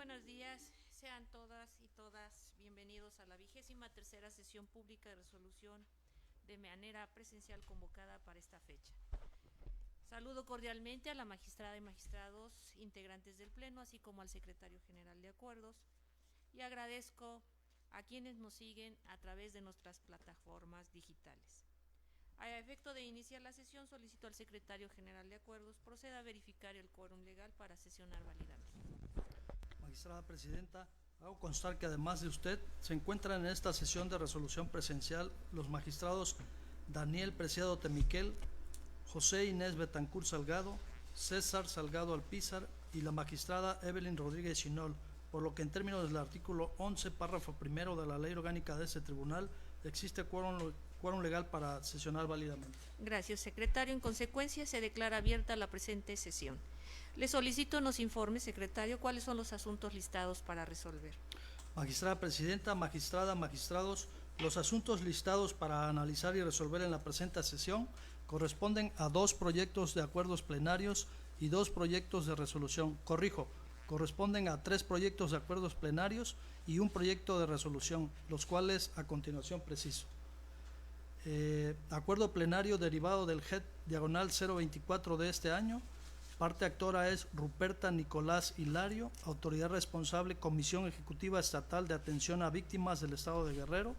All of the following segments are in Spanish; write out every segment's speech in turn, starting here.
buenos días, sean todas y todas bienvenidos a la 23ª sesión pública de resolución de manera presencial convocada para esta fecha. Saludo cordialmente a la magistrada y magistrados integrantes del Pleno, así como al secretario general de Acuerdos, y agradezco a quienes nos siguen a través de nuestras plataformas digitales. A efecto de iniciar la sesión, solicito al secretario general de Acuerdos proceda a verificar el quórum legal para sesionar válidamente. Magistrada Presidenta, hago constar que además de usted se encuentran en esta sesión de resolución presencial los magistrados Daniel Preciado Temiquel, José Inés Betancur Salgado, César Salgado Alpizar y la magistrada Evelyn Rodríguez Chinol, por lo que en términos del artículo 11, párrafo primero de la Ley Orgánica de este Tribunal, existe quórum legal para sesionar válidamente. Gracias, secretario. En consecuencia, se declara abierta la presente sesión. Le solicito nos informe, secretario, cuáles son los asuntos listados para resolver. Magistrada Presidenta, magistrada, magistrados, los asuntos listados para analizar y resolver en la presente sesión corresponden a 2 proyectos de acuerdos plenarios y 2 proyectos de resolución. Corresponden a 3 proyectos de acuerdos plenarios y 1 proyecto de resolución, los cuales a continuación preciso. Acuerdo plenario derivado del GET diagonal 024 de este año. Parte actora es Ruperta Nicolás Hilario, autoridad responsable, Comisión Ejecutiva Estatal de Atención a Víctimas del Estado de Guerrero,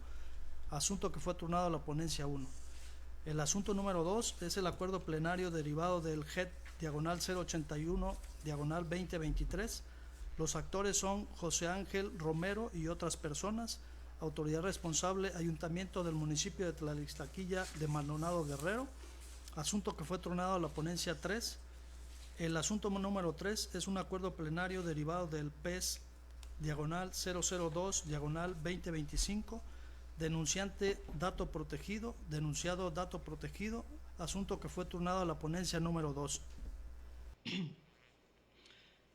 asunto que fue turnado a la ponencia 1. El asunto número 2 es el acuerdo plenario derivado del GET diagonal 081 diagonal 2023. Los actores son José Ángel Romero y otras personas, autoridad responsable, Ayuntamiento del municipio de Tlalixtaquilla de Maldonado Guerrero, asunto que fue turnado a la ponencia 3. El asunto número 3 es un acuerdo plenario derivado del PES diagonal 002 diagonal 2025, denunciante dato protegido, denunciado dato protegido, asunto que fue turnado a la ponencia número 2.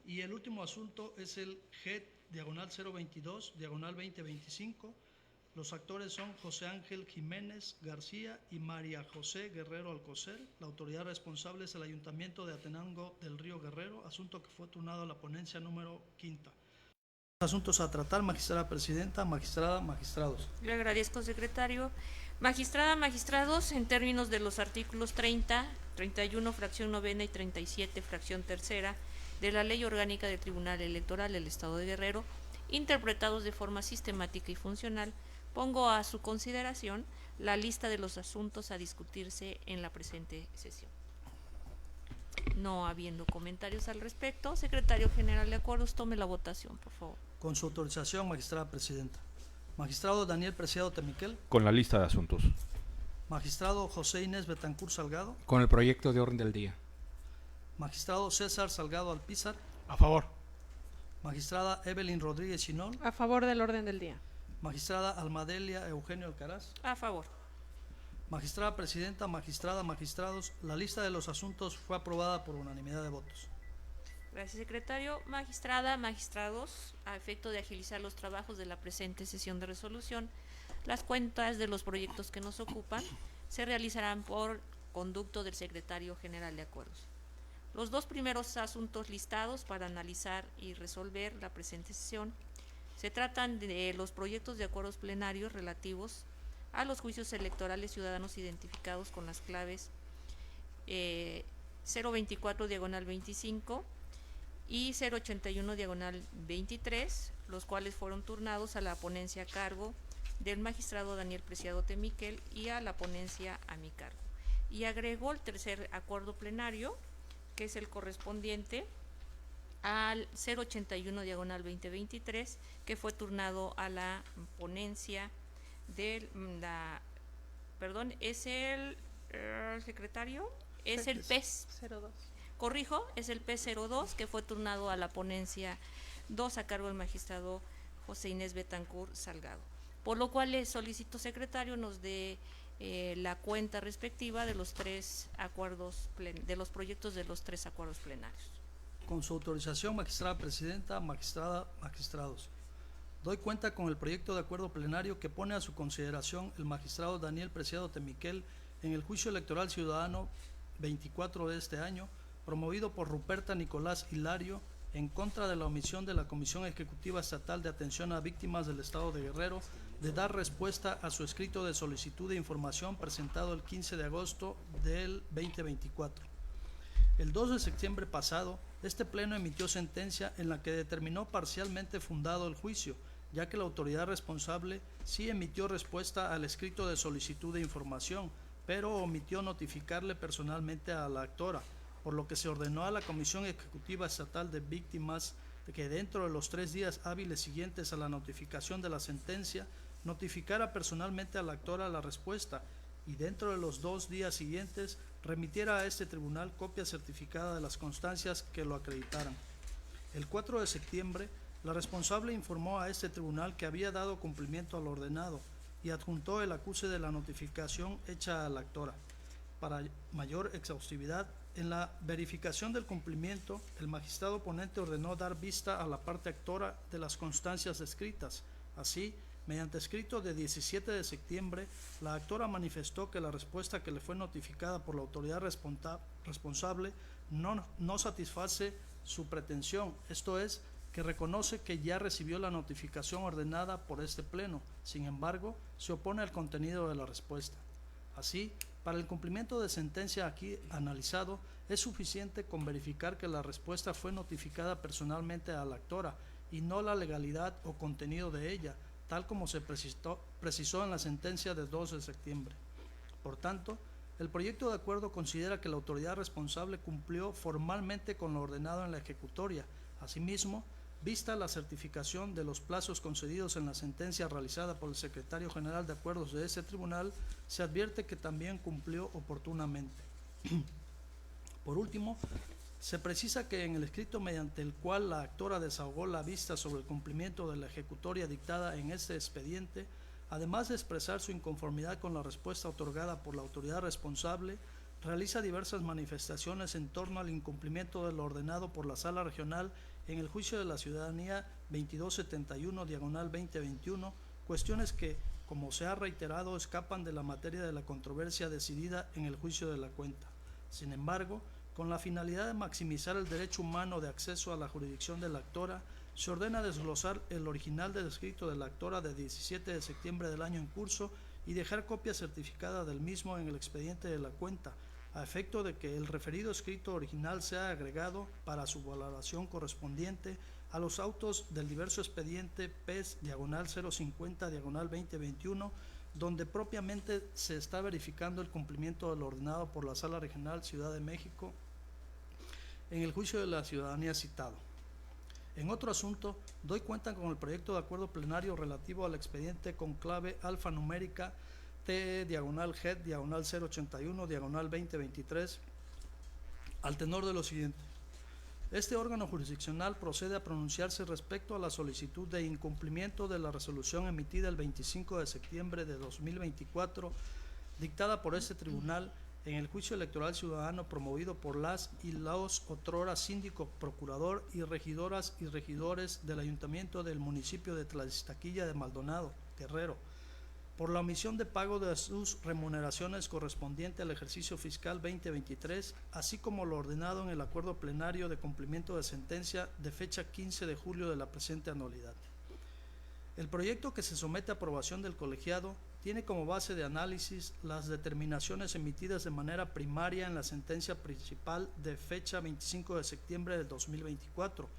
Y el último asunto es el GET diagonal 022 diagonal 2025. Los actores son José Ángel Jiménez García y María José Guerrero Alcocer. La autoridad responsable es el Ayuntamiento de Atenango del Río Guerrero, asunto que fue turnado a la ponencia número 5. Asuntos a tratar, magistrada presidenta, magistrada, magistrados. Le agradezco, secretario. Magistrada, magistrados, en términos de los artículos 30, 31, fracción novena y 37, fracción tercera, de la Ley Orgánica del Tribunal Electoral del Estado de Guerrero, interpretados de forma sistemática y funcional, pongo a su consideración la lista de los asuntos a discutirse en la presente sesión. No habiendo comentarios al respecto, secretario general de Acuerdos, tome la votación, por favor. Con su autorización, magistrada presidenta. Magistrado Daniel Preciado Temiquel. Con la lista de asuntos. Magistrado José Inés Betancur Salgado. Con el proyecto de orden del día. Magistrado César Salgado Alpizar. A favor. Magistrada Evelyn Rodríguez Chinol. A favor del orden del día. Magistrada Almadelia Eugenio Alcaraz. A favor. Magistrada presidenta, magistrada, magistrados, la lista de los asuntos fue aprobada por unanimidad de votos. Gracias, secretario. Magistrada, magistrados, a efecto de agilizar los trabajos de la presente sesión de resolución, las cuentas de los proyectos que nos ocupan se realizarán por conducto del secretario general de Acuerdos. Los 2 primeros asuntos listados para analizar y resolver la presente sesión se tratan de los proyectos de acuerdos plenarios relativos a los juicios electorales ciudadanos identificados con las claves 024 diagonal 25 y 081 diagonal 23, los cuales fueron turnados a la ponencia a cargo del magistrado Daniel Preciado Temiquel y a la ponencia a mi cargo. Y agregó el tercer acuerdo plenario, que es el correspondiente al 081 diagonal 2023, que fue turnado a la ponencia del es el secretario, es el PES 02. Corrijo, es el P02, que fue turnado a la ponencia 2 a cargo del magistrado José Inés Betancur Salgado. Por lo cual le solicito, secretario, nos dé la cuenta respectiva de los 3 acuerdos, de los proyectos de los 3 acuerdos plenarios. Con su autorización, magistrada presidenta, magistrada, magistrados. Doy cuenta con el proyecto de acuerdo plenario que pone a su consideración el magistrado Daniel Preciado Temiquel en el juicio electoral ciudadano 24 de este año, promovido por Ruperta Nicolás Hilario en contra de la omisión de la Comisión Ejecutiva Estatal de Atención a Víctimas del Estado de Guerrero de dar respuesta a su escrito de solicitud de información presentado el 15 de agosto del 2024. El 2 de septiembre pasado, este pleno emitió sentencia en la que determinó parcialmente fundado el juicio, ya que la autoridad responsable sí emitió respuesta al escrito de solicitud de información, pero omitió notificarle personalmente a la actora, por lo que se ordenó a la Comisión Ejecutiva Estatal de Víctimas que dentro de los 3 días hábiles siguientes a la notificación de la sentencia, notificara personalmente a la actora la respuesta y dentro de los 2 días siguientes remitiera a este tribunal copia certificada de las constancias que lo acreditaran. El 4 de septiembre, la responsable informó a este tribunal que había dado cumplimiento al ordenado y adjuntó el acuse de la notificación hecha a la actora. Para mayor exhaustividad, en la verificación del cumplimiento, el magistrado ponente ordenó dar vista a la parte actora de las constancias escritas. Así, mediante escrito de 17 de septiembre, la actora manifestó que la respuesta que le fue notificada por la autoridad responsable no satisface su pretensión, esto es, que reconoce que ya recibió la notificación ordenada por este pleno, sin embargo, se opone al contenido de la respuesta. Así, para el cumplimiento de sentencia aquí analizado, es suficiente con verificar que la respuesta fue notificada personalmente a la actora y no la legalidad o contenido de ella, tal como se precisó en la sentencia de 2 de septiembre. Por tanto, el proyecto de acuerdo considera que la autoridad responsable cumplió formalmente con lo ordenado en la ejecutoria. Asimismo, vista la certificación de los plazos concedidos en la sentencia realizada por el secretario general de acuerdos de ese tribunal, se advierte que también cumplió oportunamente. Por último, se precisa que en el escrito mediante el cual la actora desahogó la vista sobre el cumplimiento de la ejecutoria dictada en este expediente, además de expresar su inconformidad con la respuesta otorgada por la autoridad responsable, realiza diversas manifestaciones en torno al incumplimiento de lo ordenado por la Sala Regional en el Juicio de la Ciudadanía 2271/2021, cuestiones que, como se ha reiterado, escapan de la materia de la controversia decidida en el juicio de la cuenta. Sin embargo, con la finalidad de maximizar el derecho humano de acceso a la jurisdicción de la actora, se ordena desglosar el original del escrito de la actora de 17 de septiembre del año en curso y dejar copia certificada del mismo en el expediente de la cuenta, a efecto de que el referido escrito original sea agregado para su valoración correspondiente a los autos del diverso expediente PES/050/2021, donde propiamente se está verificando el cumplimiento de lo ordenado por la Sala Regional Ciudad de México en el juicio de la ciudadanía citado. En otro asunto, doy cuenta con el proyecto de acuerdo plenario relativo al expediente con clave alfanumérica TE/GED/081/2023, al tenor de lo siguiente. Este órgano jurisdiccional procede a pronunciarse respecto a la solicitud de incumplimiento de la resolución emitida el 25 de septiembre de 2024, dictada por este tribunal en el juicio electoral ciudadano promovido por las y los otrora síndico, procurador y regidoras y regidores del ayuntamiento del municipio de Tlaxtaquilla de Maldonado, Guerrero, por la omisión de pago de sus remuneraciones correspondiente al ejercicio fiscal 2023, así como lo ordenado en el acuerdo plenario de cumplimiento de sentencia de fecha 15 de julio de la presente anualidad. El proyecto que se somete a aprobación del colegiado tiene como base de análisis las determinaciones emitidas de manera primaria en la sentencia principal de fecha 25 de septiembre de 2024,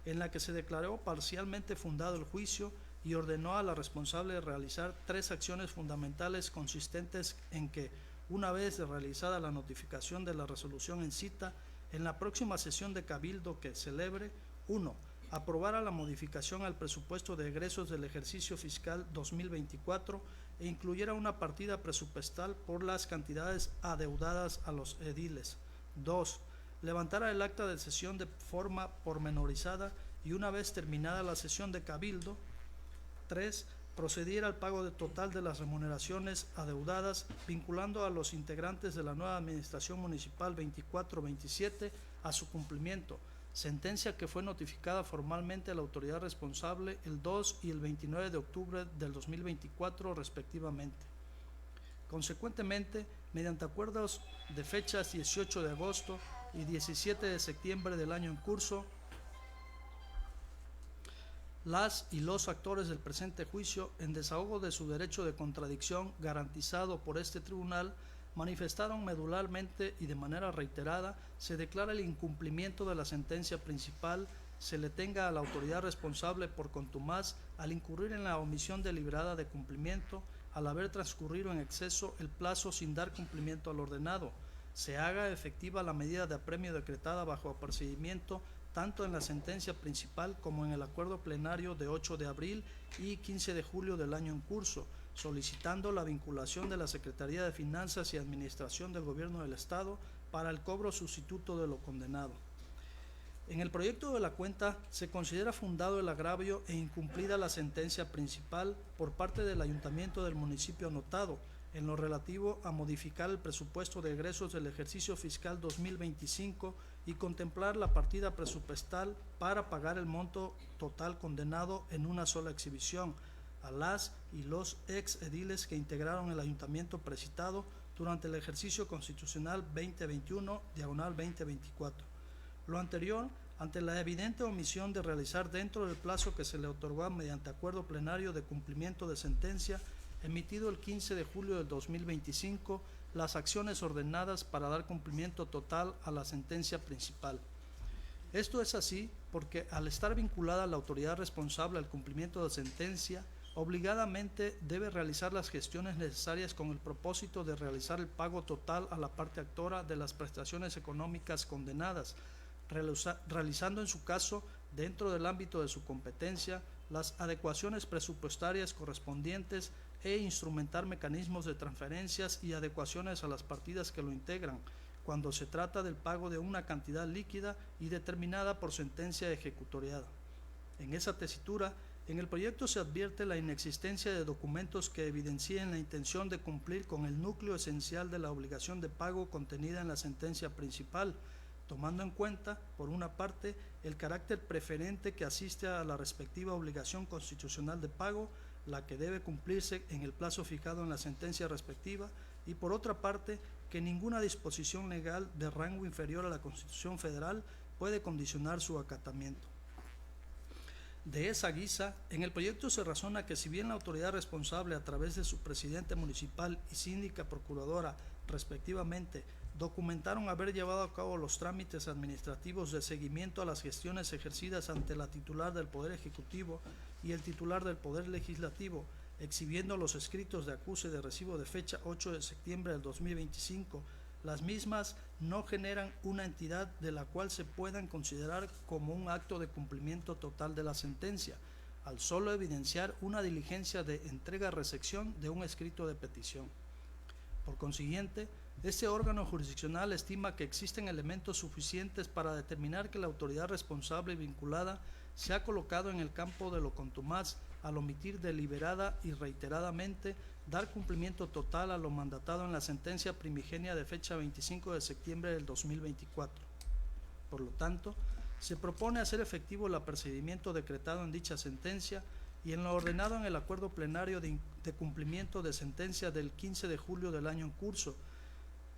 en la que se declaró parcialmente fundado el juicio y ordenó a la responsable de realizar 3 acciones fundamentales consistentes en que, una vez realizada la notificación de la resolución en cita, en la próxima sesión de cabildo que celebre, 1. Aprobara la modificación al presupuesto de egresos del ejercicio fiscal 2024 e incluyera una partida presupuestal por las cantidades adeudadas a los ediles. 2. Levantara el acta de sesión de forma pormenorizada y una vez terminada la sesión de cabildo, 3. Procediera al pago total de las remuneraciones adeudadas, vinculando a los integrantes de la nueva Administración Municipal 24-27 a su cumplimiento, sentencia que fue notificada formalmente a la autoridad responsable el 2 y el 29 de octubre del 2024 respectivamente. Consecuentemente, mediante acuerdos de fechas 18 de agosto y 17 de septiembre del año en curso, las y los actores del presente juicio, en desahogo de su derecho de contradicción garantizado por este tribunal, manifestaron medularmente y de manera reiterada se declara el incumplimiento de la sentencia principal, se le tenga a la autoridad responsable por contumaz al incurrir en la omisión deliberada de cumplimiento, al haber transcurrido en exceso el plazo sin dar cumplimiento al ordenado, se haga efectiva la medida de apremio decretada bajo apercibimiento tanto en la sentencia principal como en el acuerdo plenario de 8 de abril y 15 de julio del año en curso, solicitando la vinculación de la Secretaría de Finanzas y Administración del Gobierno del Estado para el cobro sustituto de lo condenado. En el proyecto de la cuenta se considera fundado el agravio e incumplida la sentencia principal por parte del Ayuntamiento del municipio anotado en lo relativo a modificar el presupuesto de egresos del ejercicio fiscal 2025 y contemplar la partida presupuestal para pagar el monto total condenado en una sola exhibición a las y los ex ediles que integraron el ayuntamiento precitado durante el ejercicio constitucional 2021/2024. Lo anterior, ante la evidente omisión de realizar dentro del plazo que se le otorgó mediante acuerdo plenario de cumplimiento de sentencia emitido el 15 de julio del 2025, las acciones ordenadas para dar cumplimiento total a la sentencia principal. Esto es así porque al estar vinculada la autoridad responsable al cumplimiento de sentencia, obligadamente debe realizar las gestiones necesarias con el propósito de realizar el pago total a la parte actora de las prestaciones económicas condenadas, realizando en su caso, dentro del ámbito de su competencia, las adecuaciones presupuestarias correspondientes e instrumentar mecanismos de transferencias y adecuaciones a las partidas que lo integran, cuando se trata del pago de una cantidad líquida y determinada por sentencia ejecutoriada. En esa tesitura, en el proyecto se advierte la inexistencia de documentos que evidencien la intención de cumplir con el núcleo esencial de la obligación de pago contenida en la sentencia principal, tomando en cuenta, por una parte, el carácter preferente que asiste a la respectiva obligación constitucional de pago, la que debe cumplirse en el plazo fijado en la sentencia respectiva, y por otra parte, que ninguna disposición legal de rango inferior a la Constitución Federal puede condicionar su acatamiento. De esa guisa, en el proyecto se razona que si bien la autoridad responsable a través de su presidente municipal y síndica procuradora, respectivamente, documentaron haber llevado a cabo los trámites administrativos de seguimiento a las gestiones ejercidas ante la titular del Poder Ejecutivo y el titular del Poder Legislativo, exhibiendo los escritos de acuse de recibo de fecha 8 de septiembre del 2025, las mismas no generan una entidad de la cual se puedan considerar como un acto de cumplimiento total de la sentencia, al solo evidenciar una diligencia de entrega-recepción de un escrito de petición. Por consiguiente, este órgano jurisdiccional estima que existen elementos suficientes para determinar que la autoridad responsable y vinculada se ha colocado en el campo de lo contumaz al omitir deliberada y reiteradamente dar cumplimiento total a lo mandatado en la sentencia primigenia de fecha 25 de septiembre del 2024. Por lo tanto, se propone hacer efectivo el apercibimiento decretado en dicha sentencia y en lo ordenado en el acuerdo plenario de cumplimiento de sentencia del 15 de julio del año en curso,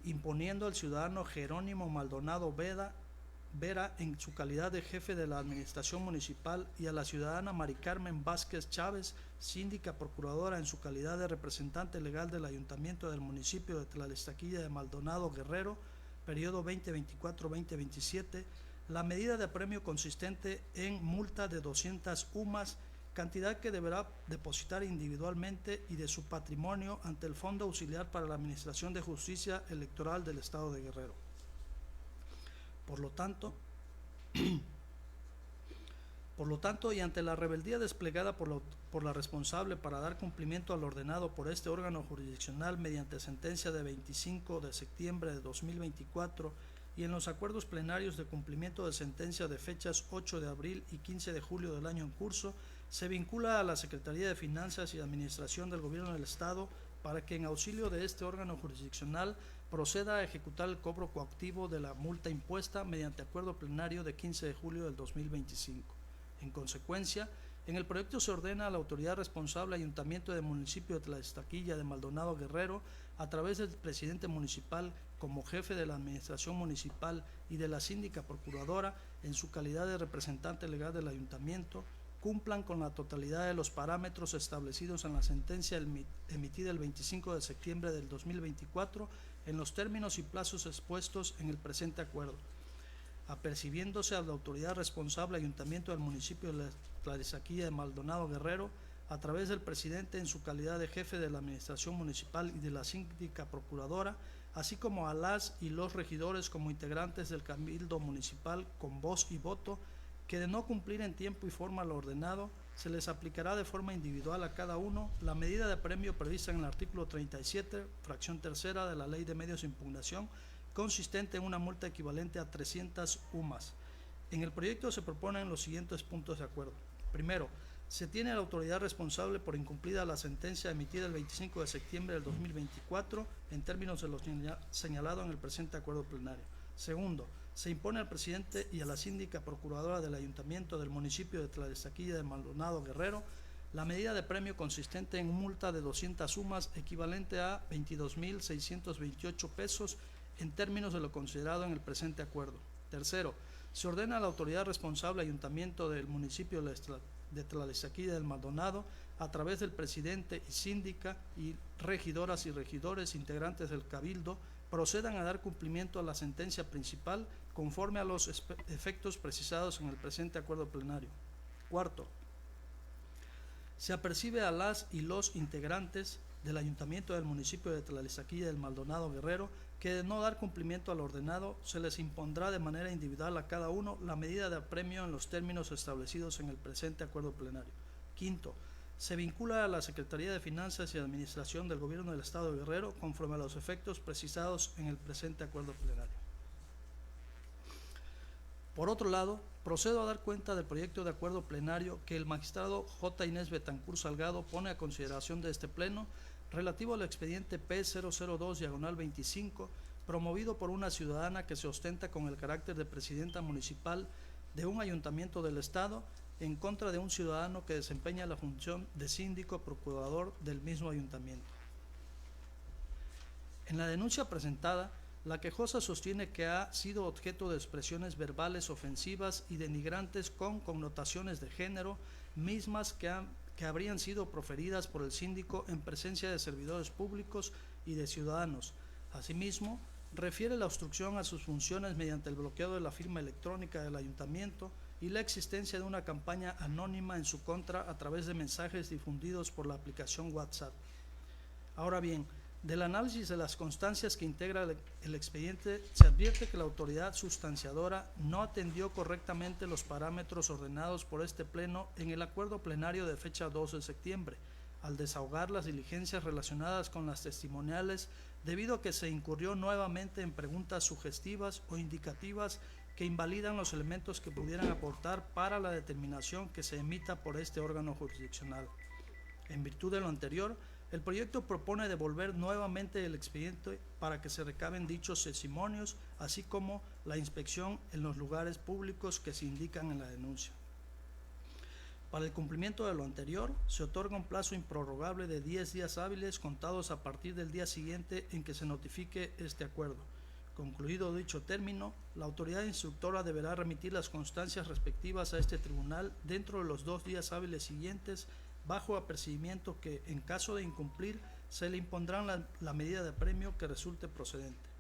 imponiendo al ciudadano Jerónimo Maldonado Vera en su calidad de jefe de la administración municipal y a la ciudadana Mari Carmen Vázquez Chávez, síndica procuradora en su calidad de representante legal del ayuntamiento del municipio de Tlalixtaquilla de Maldonado Guerrero, periodo 2024-2027, la medida de apremio consistente en multa de 200 UMAS, cantidad que deberá depositar individualmente y de su patrimonio ante el Fondo Auxiliar para la Administración de Justicia Electoral del Estado de Guerrero. Por lo tanto, y ante la rebeldía desplegada por la responsable para dar cumplimiento al ordenado por este órgano jurisdiccional mediante sentencia de 25 de septiembre de 2024 y en los acuerdos plenarios de cumplimiento de sentencia de fechas 8 de abril y 15 de julio del año en curso, se vincula a la Secretaría de Finanzas y Administración del Gobierno del Estado para que en auxilio de este órgano jurisdiccional proceda a ejecutar el cobro coactivo de la multa impuesta mediante acuerdo plenario de 15 de julio del 2025. En consecuencia, en el proyecto se ordena a la autoridad responsable Ayuntamiento del municipio de Tlalixtaquilla de Maldonado Guerrero, a través del presidente municipal como jefe de la administración municipal y de la síndica procuradora en su calidad de representante legal del ayuntamiento, cumplan con la totalidad de los parámetros establecidos en la sentencia emitida el 25 de septiembre del 2024 en los términos y plazos expuestos en el presente acuerdo, apercibiéndose a la autoridad responsable Ayuntamiento del municipio de Tlaxiquilla de Maldonado Guerrero, a través del presidente en su calidad de jefe de la administración municipal y de la síndica procuradora, así como a las y los regidores como integrantes del cabildo municipal con voz y voto, que de no cumplir en tiempo y forma lo ordenado, se les aplicará de forma individual a cada uno la medida de premio prevista en el artículo 37, fracción tercera de la Ley de Medios de Impugnación, consistente en una multa equivalente a 300 UMAS. En el proyecto se proponen los siguientes puntos de acuerdo. Primero, se tiene a la autoridad responsable por incumplida la sentencia emitida el 25 de septiembre del 2024 en términos de lo señalado en el presente acuerdo plenario. Segundo, se impone al presidente y a la síndica procuradora del Ayuntamiento del municipio de Tlaxiquilla de Maldonado Guerrero la medida de premio consistente en multa de 200 UMAS equivalente a 22.628 pesos en términos de lo considerado en el presente acuerdo. Tercero, se ordena a la autoridad responsable Ayuntamiento del municipio de Tlaxiquilla del Maldonado, a través del presidente y síndica y regidoras y regidores integrantes del cabildo, procedan a dar cumplimiento a la sentencia principal conforme a los efectos precisados en el presente acuerdo plenario. Cuarto, se apercibe a las y los integrantes del Ayuntamiento del municipio de Tlaxiquilla del Maldonado Guerrero que de no dar cumplimiento al ordenado se les impondrá de manera individual a cada uno la medida de apremio en los términos establecidos en el presente acuerdo plenario. Quinto, se vincula a la Secretaría de Finanzas y Administración del Gobierno del Estado de Guerrero conforme a los efectos precisados en el presente acuerdo plenario. Por otro lado, procedo a dar cuenta del proyecto de acuerdo plenario que el magistrado J. Inés Betancur Salgado pone a consideración de este pleno relativo al expediente P002/25, promovido por una ciudadana que se ostenta con el carácter de presidenta municipal de un ayuntamiento del Estado en contra de un ciudadano que desempeña la función de síndico procurador del mismo ayuntamiento. En la denuncia presentada, la quejosa sostiene que ha sido objeto de expresiones verbales ofensivas y denigrantes con connotaciones de género, mismas que habrían sido proferidas por el síndico en presencia de servidores públicos y de ciudadanos. Asimismo, refiere la obstrucción a sus funciones mediante el bloqueo de la firma electrónica del ayuntamiento y la existencia de una campaña anónima en su contra a través de mensajes difundidos por la aplicación WhatsApp. Ahora bien, del análisis de las constancias que integra el expediente, se advierte que la autoridad sustanciadora no atendió correctamente los parámetros ordenados por este pleno en el acuerdo plenario de fecha 12 de septiembre, al desahogar las diligencias relacionadas con las testimoniales, debido a que se incurrió nuevamente en preguntas sugestivas o indicativas que invalidan los elementos que pudieran aportar para la determinación que se emita por este órgano jurisdiccional. En virtud de lo anterior, el proyecto propone devolver nuevamente el expediente para que se recaben dichos testimonios, así como la inspección en los lugares públicos que se indican en la denuncia. Para el cumplimiento de lo anterior, se otorga un plazo improrrogable de 10 días hábiles contados a partir del día siguiente en que se notifique este acuerdo. Concluido dicho término, la autoridad instructora deberá remitir las constancias respectivas a este tribunal dentro de los 2 días hábiles siguientes, bajo apercibimiento que, en caso de incumplir, se le impondrán la medida de premio que resulte procedente.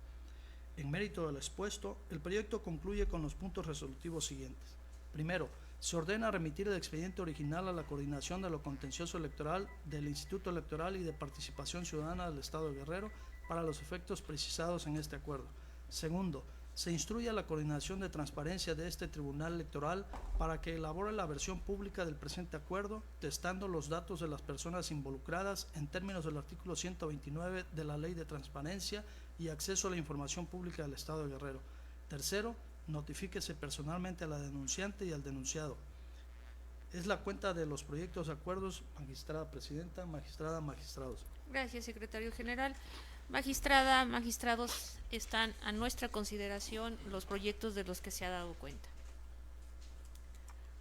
En mérito de lo expuesto, el proyecto concluye con los puntos resolutivos siguientes. Primero, se ordena remitir el expediente original a la Coordinación de lo Contencioso Electoral del Instituto Electoral y de Participación Ciudadana del Estado de Guerrero para los efectos precisados en este acuerdo. Segundo, se instruye a la Coordinación de Transparencia de este Tribunal Electoral para que elabore la versión pública del presente acuerdo, testando los datos de las personas involucradas en términos del artículo 129 de la Ley de Transparencia y Acceso a la Información Pública del Estado de Guerrero. Tercero, notifíquese personalmente a la denunciante y al denunciado. Es la cuenta de los proyectos de acuerdos, magistrada presidenta, magistrada, magistrados. Gracias, secretario general. Magistrada, magistrados, están a nuestra consideración los proyectos de los que se ha dado cuenta.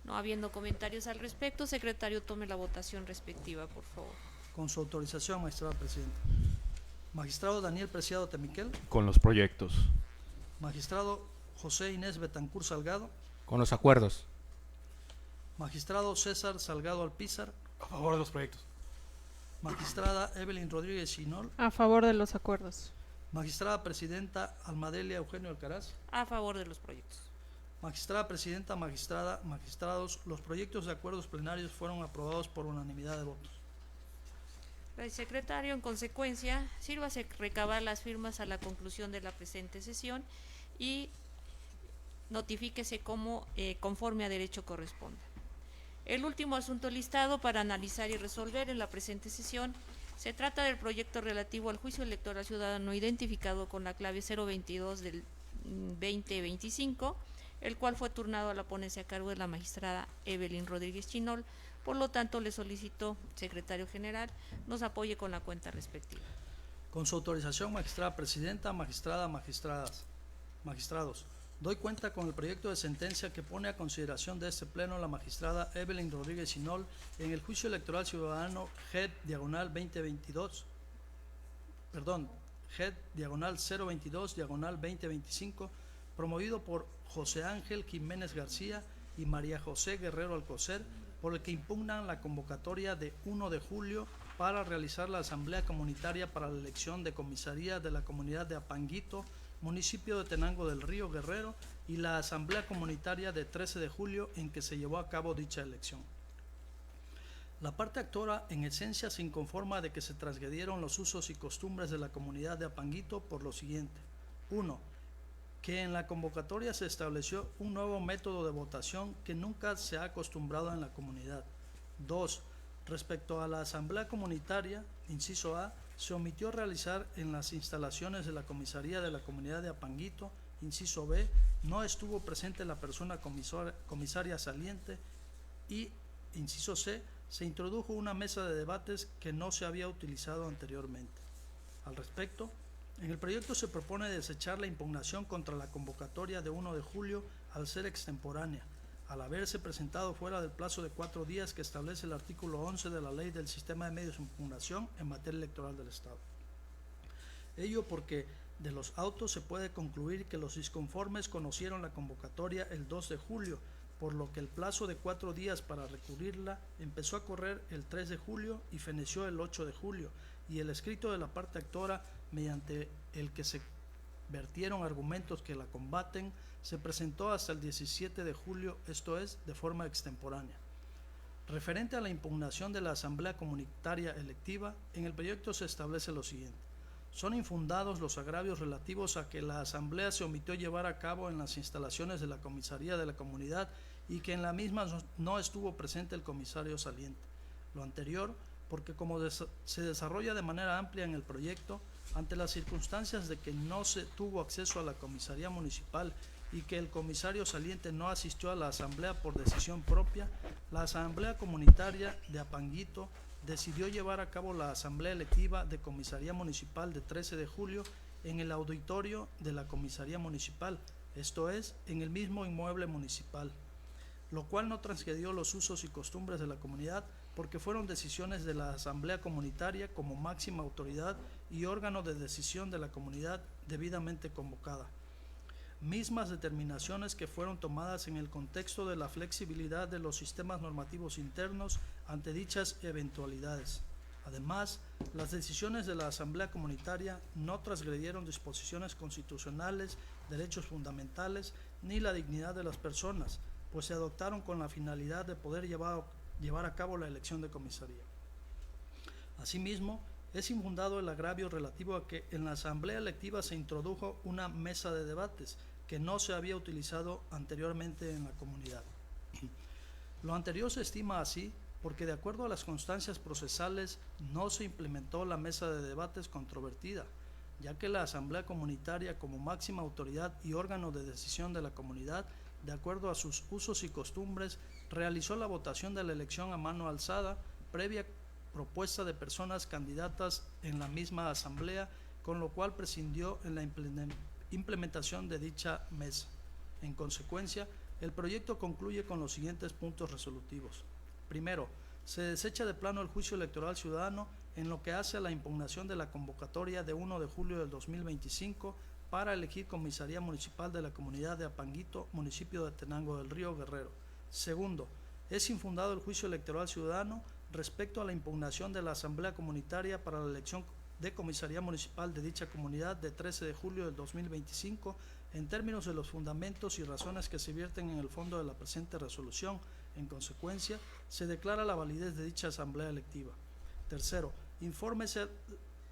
No habiendo comentarios al respecto, secretario, tome la votación respectiva, por favor. Con su autorización, magistrada presidenta. Magistrado Daniel Preciado Temiquel. Con los proyectos. Magistrado José Inés Betancur Salgado. Con los acuerdos. Magistrado César Salgado Alpizar. A favor de los proyectos. Magistrada Evelyn Rodríguez Chinol. A favor de los acuerdos. Magistrada Presidenta Almadelia Eugenio Alcaraz. A favor de los proyectos. Magistrada Presidenta, magistrados, los proyectos de acuerdos plenarios fueron aprobados por unanimidad de votos. Secretario, en consecuencia, sírvase recabar las firmas a la conclusión de la presente sesión y notifíquese como conforme a derecho corresponde. El último asunto listado para analizar y resolver en la presente sesión se trata del proyecto relativo al juicio electoral ciudadano identificado con la clave 022 del 2025, el cual fue turnado a la ponencia a cargo de la magistrada Evelyn Rodríguez Chinol. Por lo tanto, le solicito, secretario general, nos apoye con la cuenta respectiva. Con su autorización, magistrada presidenta, magistrados, doy cuenta con el proyecto de sentencia que pone a consideración de este pleno la magistrada Evelyn Rodríguez Chinol en el juicio electoral ciudadano GED-022-2025, promovido por José Ángel Jiménez García y María José Guerrero Alcocer, por el que impugnan la convocatoria de 1 de julio para realizar la asamblea comunitaria para la elección de comisaría de la comunidad de Apanguito, municipio de Tenango del Río, Guerrero, y la asamblea comunitaria de 13 de julio en que se llevó a cabo dicha elección. La parte actora en esencia se inconforma de que se transgredieron los usos y costumbres de la comunidad de Apanguito por lo siguiente: 1. Que en la convocatoria se estableció un nuevo método de votación que nunca se ha acostumbrado en la comunidad. 2. Respecto a la asamblea comunitaria, inciso A, se omitió realizar en las instalaciones de la comisaría de la comunidad de Apanguito. Inciso B, no estuvo presente la persona comisaria saliente. Y inciso C, se introdujo una mesa de debates que no se había utilizado anteriormente. Al respecto, en el proyecto se propone desechar la impugnación contra la convocatoria de 1 de julio al ser extemporánea, al haberse presentado fuera del plazo de 4 días que establece el artículo 11 de la Ley del Sistema de Medios de Impugnación en materia electoral del Estado. Ello porque de los autos se puede concluir que los disconformes conocieron la convocatoria el 2 de julio, por lo que el plazo de 4 días para recurrirla empezó a correr el 3 de julio y feneció el 8 de julio, y el escrito de la parte actora, mediante el que se vertieron argumentos que la combaten, se presentó hasta el 17 de julio, esto es, de forma extemporánea. Referente a la impugnación de la Asamblea Comunitaria Electiva, en el proyecto se establece lo siguiente: son infundados los agravios relativos a que la Asamblea se omitió llevar a cabo en las instalaciones de la comisaría de la comunidad y que en la misma no estuvo presente el comisario saliente. Lo anterior, porque como se desarrolla de manera amplia en el proyecto, ante las circunstancias de que no se tuvo acceso a la comisaría municipal y que el comisario saliente no asistió a la asamblea por decisión propia, la asamblea comunitaria de Apanguito decidió llevar a cabo la asamblea electiva de comisaría municipal de 13 de julio en el auditorio de la comisaría municipal, esto es, en el mismo inmueble municipal, lo cual no transgredió los usos y costumbres de la comunidad, porque fueron decisiones de la asamblea comunitaria como máxima autoridad y órgano de decisión de la comunidad debidamente convocada. Mismas determinaciones que fueron tomadas en el contexto de la flexibilidad de los sistemas normativos internos ante dichas eventualidades. Además, las decisiones de la asamblea comunitaria no transgredieron disposiciones constitucionales, derechos fundamentales ni la dignidad de las personas, pues se adoptaron con la finalidad de poder llevar a cabo la elección de comisaría. Asimismo, es infundado el agravio relativo a que en la asamblea electiva se introdujo una mesa de debates que no se había utilizado anteriormente en la comunidad. Lo anterior se estima así porque, de acuerdo a las constancias procesales, no se implementó la mesa de debates controvertida, ya que la asamblea comunitaria, como máxima autoridad y órgano de decisión de la comunidad, de acuerdo a sus usos y costumbres, realizó la votación de la elección a mano alzada, previa propuesta de personas candidatas en la misma asamblea, con lo cual prescindió en la implementación de dicha mesa. En consecuencia, el proyecto concluye con los siguientes puntos resolutivos. Primero, se desecha de plano el juicio electoral ciudadano en lo que hace a la impugnación de la convocatoria de 1 de julio del 2025 para elegir comisaría municipal de la comunidad de Apanguito, municipio de Tenango del Río, Guerrero. Segundo, Es infundado el juicio electoral ciudadano respecto a la impugnación de la Asamblea Comunitaria para la elección de comisaría municipal de dicha comunidad de 13 de julio del 2025 en términos de los fundamentos y razones que se vierten en el fondo de la presente resolución. En consecuencia, se declara la validez de dicha asamblea electiva. Tercero, infórmese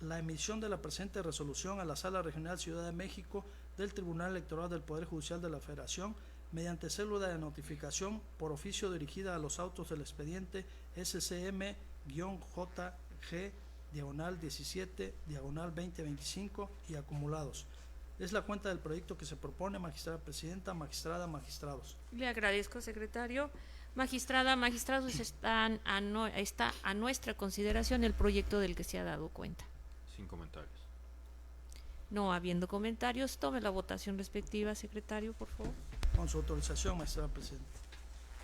la emisión de la presente resolución a la Sala Regional Ciudad de México del Tribunal Electoral del Poder Judicial de la Federación mediante célula de notificación por oficio dirigida a los autos del expediente SCM-J-G-17-2025 y acumulados. Es la cuenta del proyecto que se propone, magistrada presidenta, magistrada, magistrados. Le agradezco, secretario. Magistrada, magistrados, está a nuestra consideración el proyecto del que se ha dado cuenta. Sin comentarios. No habiendo comentarios, tome la votación respectiva, secretario, por favor. Con su autorización, magistrada presidenta.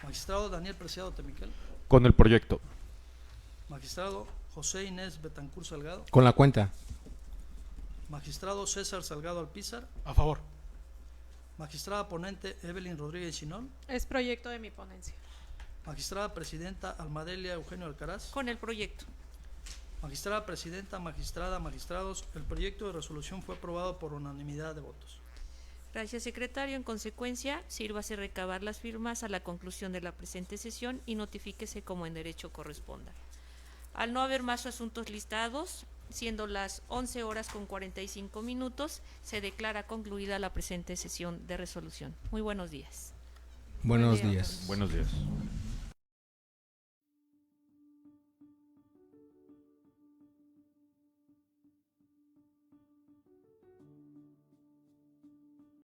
Magistrado Daniel Preciado Temiquel. Con el proyecto. Magistrado José Inés Betancur Salgado. Con la cuenta. Magistrado César Salgado Alpizar. A favor. Magistrada ponente Evelyn Rodríguez Chinol. Es proyecto de mi ponencia. Magistrada presidenta Almadelia Eugenio Alcaraz. Con el proyecto. Magistrada presidenta, magistrada, magistrados, el proyecto de resolución fue aprobado por unanimidad de votos. Gracias, secretario. En consecuencia, sírvase recabar las firmas a la conclusión de la presente sesión y notifíquese como en derecho corresponda. Al no haber más asuntos listados, siendo las 11:45, se declara concluida la presente sesión de resolución. Muy buenos días. Buenos Buen día. días. Buenos días.